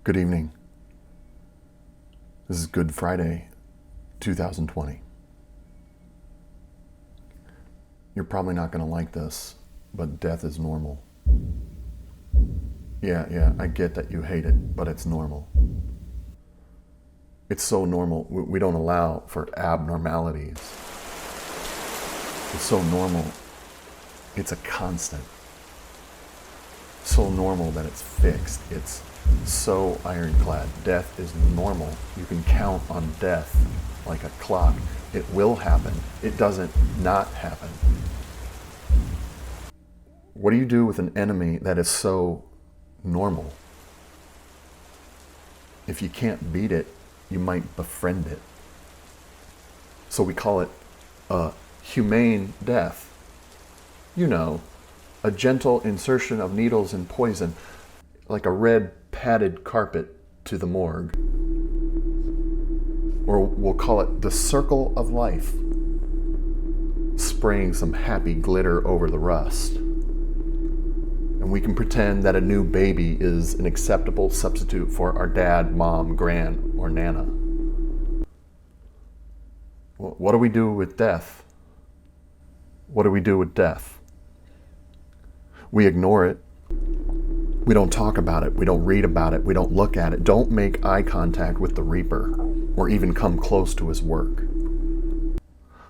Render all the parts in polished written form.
Good evening. This is Good Friday, 2020. You're probably not going to like this, but death is normal. Yeah, I get that you hate it, but it's normal. It's so normal, we don't allow for abnormalities. It's so normal, it's a constant. So normal that it's fixed. It's so ironclad. Death is normal. You can count on death like a clock. It will happen. It doesn't not happen. What do you do with an enemy that is so normal? If you can't beat it, you might befriend it. So we call it a humane death. You know, a gentle insertion of needles and poison, like a red padded carpet to the morgue. Or we'll call it the circle of life, spraying some happy glitter over the rust. And we can pretend that a new baby is an acceptable substitute for our dad, mom, gran, or nana. What do we do with death? What do we do with death? We ignore it. We don't talk about it. We don't read about it. We don't look at it. Don't make eye contact with the Reaper or even come close to his work.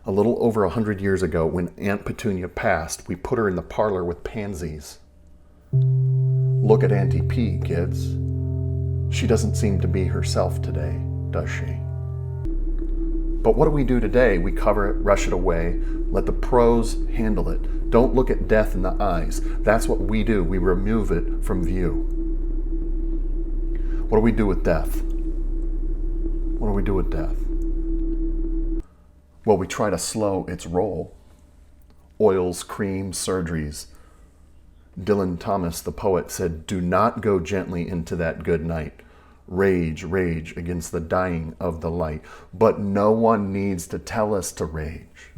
A little over 100 years ago, when Aunt Petunia passed, we put her in the parlor with pansies. Look at Auntie P, kids. She doesn't seem to be herself today, does she? But what do we do today? We cover it, rush it away, let the pros handle it. Don't look at death in the eyes. That's what we do. We remove it from view. What do we do with death? What do we do with death? Well, we try to slow its roll. Oils, creams, surgeries. Dylan Thomas, the poet, said, "Do not go gently into that good night. Rage, rage against the dying of the light." But no one needs to tell us to rage.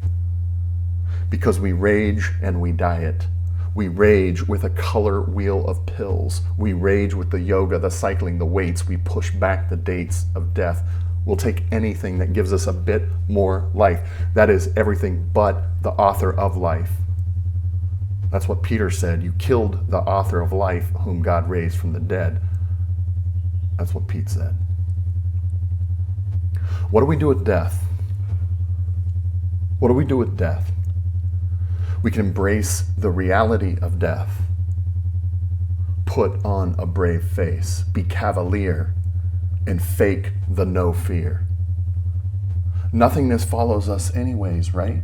Because we rage and we diet. We rage with a color wheel of pills. We rage with the yoga, the cycling, the weights. We push back the dates of death. We'll take anything that gives us a bit more life. That is everything but the author of life. That's what Peter said. You killed the author of life, whom God raised from the dead. That's what Pete said. What do we do with death? What do we do with death? We can embrace the reality of death. Put on a brave face. Be cavalier and fake the no fear. Nothingness follows us anyways, right?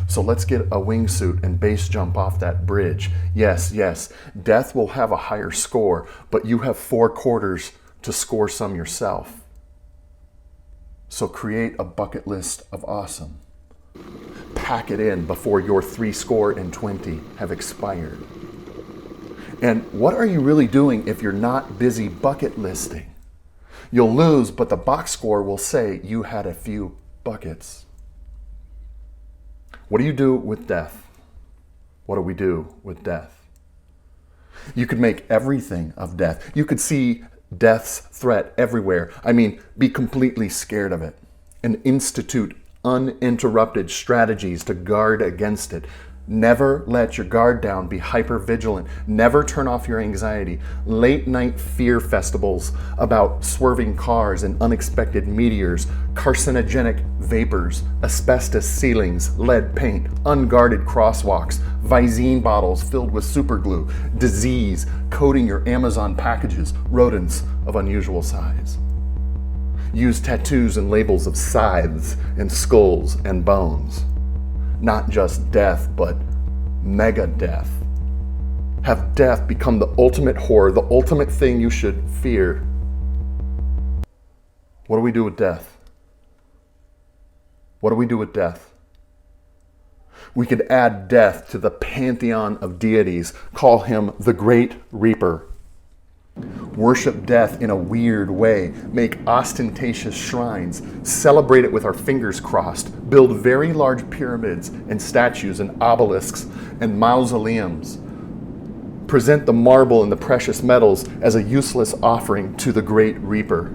So let's get a wingsuit and base jump off that bridge. Yes, death will have a higher score, but you have 4 quarters to score some yourself. So create a bucket list of awesome. Pack it in before your 20 have expired. And what are you really doing if you're not busy bucket listing? You'll lose, but the box score will say you had a few buckets. What do you do with death? What do we do with death? You could make everything of death. You could see death's threat everywhere. I mean, be completely scared of it and institute uninterrupted strategies to guard against it. Never let your guard down. Be hyper vigilant. Never turn off your anxiety. Late night fear festivals about swerving cars and unexpected meteors, carcinogenic vapors, asbestos ceilings, lead paint, unguarded crosswalks, Visine bottles filled with superglue, disease coating your Amazon packages, rodents of unusual size. Use tattoos and labels of scythes and skulls and bones. Not just death, but mega death. Have death become the ultimate horror, the ultimate thing you should fear. What do we do with death? What do we do with death? We could add death to the pantheon of deities, call him the Great Reaper. Worship death in a weird way, make ostentatious shrines, celebrate it with our fingers crossed, build very large pyramids and statues and obelisks and mausoleums. present the marble and the precious metals as a useless offering to the great reaper.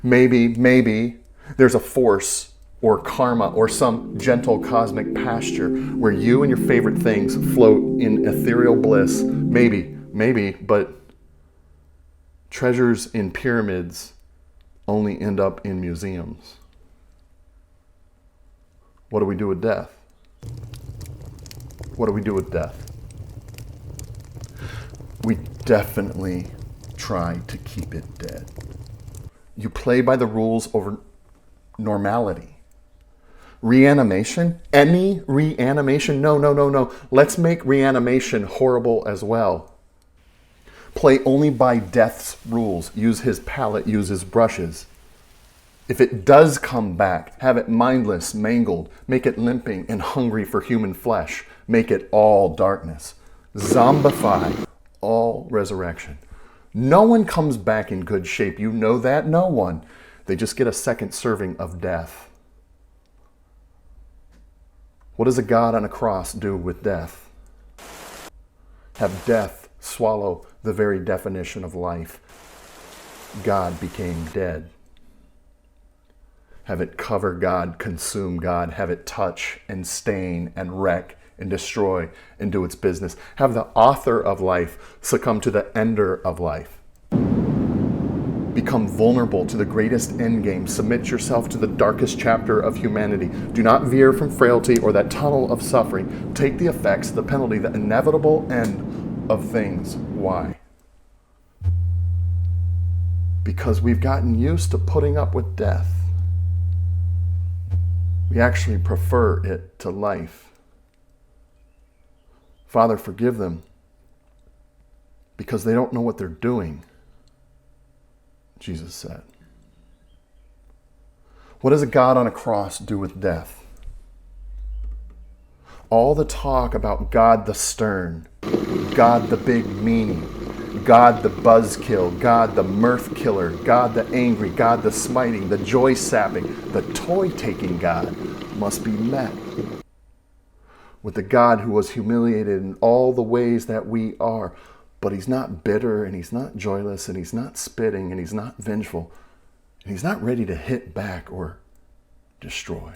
Maybe there's a force or karma or some gentle cosmic pasture where you and your favorite things float in ethereal bliss. Maybe, but treasures in pyramids only end up in museums. What do we do with death? What do we do with death? We definitely try to keep it dead. You play by the rules over normality. Reanimation? Any reanimation? No. Let's make reanimation horrible as well. Play only by death's rules. Use his palette, use his brushes. If it does come back, have it mindless, mangled, make it limping and hungry for human flesh. Make it all darkness. Zombify all resurrection. No one comes back in good shape. You know that? No one. They just get a second serving of death. What does a God on a cross do with death? Have death swallow the very definition of life. God became dead. Have it cover God, consume God. Have it touch and stain and wreck and destroy and do its business. Have the author of life succumb to the ender of life. Become vulnerable to the greatest endgame. Submit yourself to the darkest chapter of humanity. Do not veer from frailty or that tunnel of suffering. Take the effects, the penalty, the inevitable end of things. Why? Because we've gotten used to putting up with death. We actually prefer it to life. Father, forgive them because they don't know what they're doing, Jesus said. What does a God on a cross do with death? All the talk about God the stern, God the big meanie, God the buzzkill, God the mirth killer, God the angry, God the smiting, the joy sapping, the toy taking God must be met with the God who was humiliated in all the ways that we are. But he's not bitter, and he's not joyless, and he's not spitting, and he's not vengeful, and he's not ready to hit back or destroy.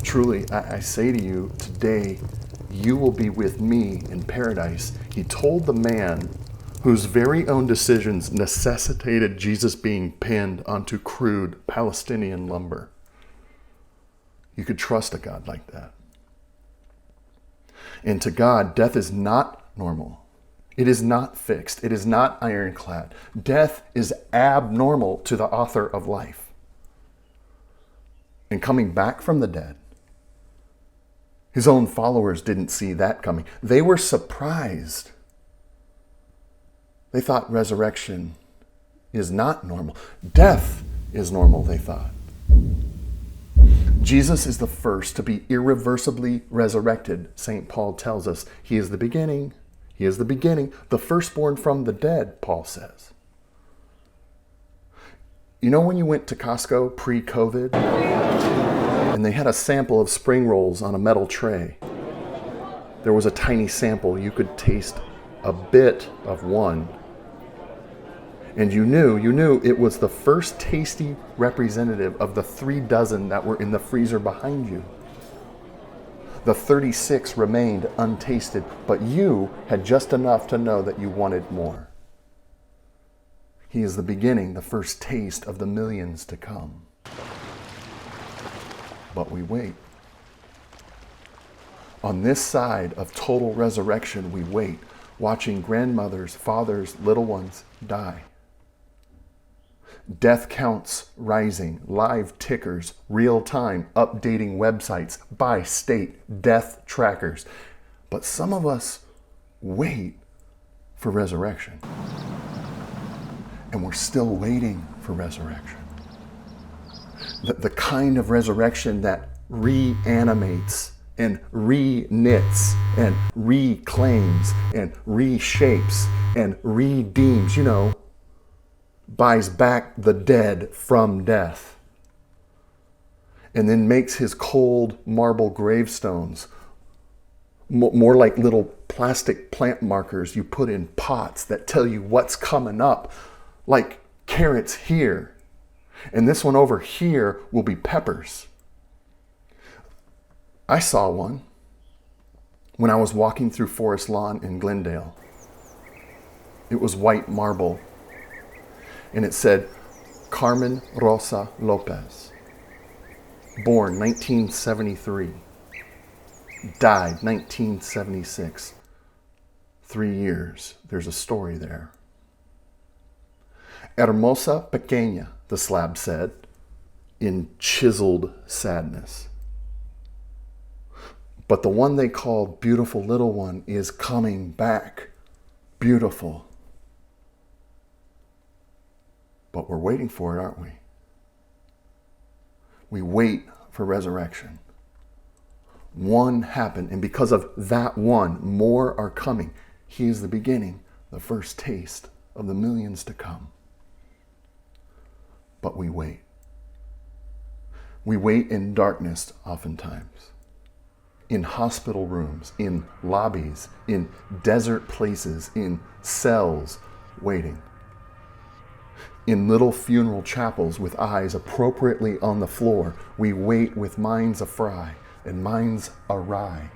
Truly, I say to you, today you will be with me in paradise. He told the man whose very own decisions necessitated Jesus being pinned onto crude Palestinian lumber. You could trust a God like that. And to God, death is not normal. It is not fixed. It is not ironclad. Death is abnormal to the author of life. And coming back from the dead, his own followers didn't see that coming. They were surprised. They thought resurrection is not normal. Death is normal, they thought. Jesus is the first to be irreversibly resurrected. St. Paul tells us he is the beginning. He is the beginning, the firstborn from the dead, Paul says. You know when you went to Costco pre-COVID and they had a sample of spring rolls on a metal tray? There was a tiny sample. You could taste a bit of one. And you knew it was the first tasty representative of the 3 dozen that were in the freezer behind you. The 36 remained untasted, but you had just enough to know that you wanted more. He is the beginning, the first taste of the millions to come. But we wait. On this side of total resurrection, we wait, watching grandmothers, fathers, little ones die. Death counts rising, live tickers, real-time updating websites by state, death trackers. But some of us wait for resurrection. And we're still waiting for resurrection. The kind of resurrection that reanimates and re-knits and reclaims and reshapes and redeems, buys back the dead from death, and then makes his cold marble gravestones more like little plastic plant markers you put in pots that tell you what's coming up, like carrots here. And this one over here will be peppers. I saw one when I was walking through Forest Lawn in Glendale. It was white marble, and it said, Carmen Rosa Lopez, born 1973, died 1976. 3 years. There's a story there. Hermosa pequeña, the slab said, in chiseled sadness. But the one they called beautiful little one is coming back. Beautiful. But we're waiting for it, aren't we? We wait for resurrection. One happened, and because of that one, more are coming. He is the beginning, the first taste of the millions to come. But we wait. We wait in darkness oftentimes, in hospital rooms, in lobbies, in desert places, in cells, waiting. In little funeral chapels with eyes appropriately on the floor, we wait with minds afry and minds awry.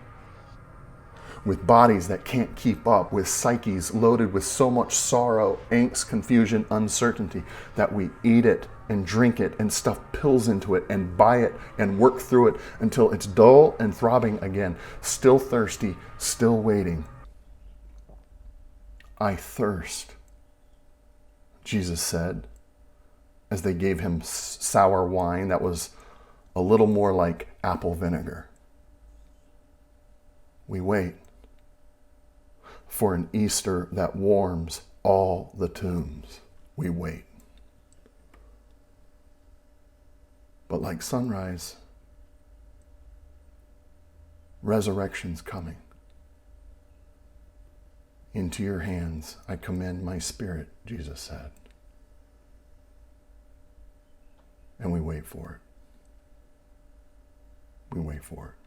With bodies that can't keep up, with psyches loaded with so much sorrow, angst, confusion, uncertainty, that we eat it and drink it and stuff pills into it and buy it and work through it until it's dull and throbbing again, still thirsty, still waiting. I thirst, Jesus said, as they gave him sour wine that was a little more like apple vinegar. We wait for an Easter that warms all the tombs. We wait. But like sunrise, resurrection's coming. Into your hands I commend my spirit, Jesus said. And we wait for it. We wait for it.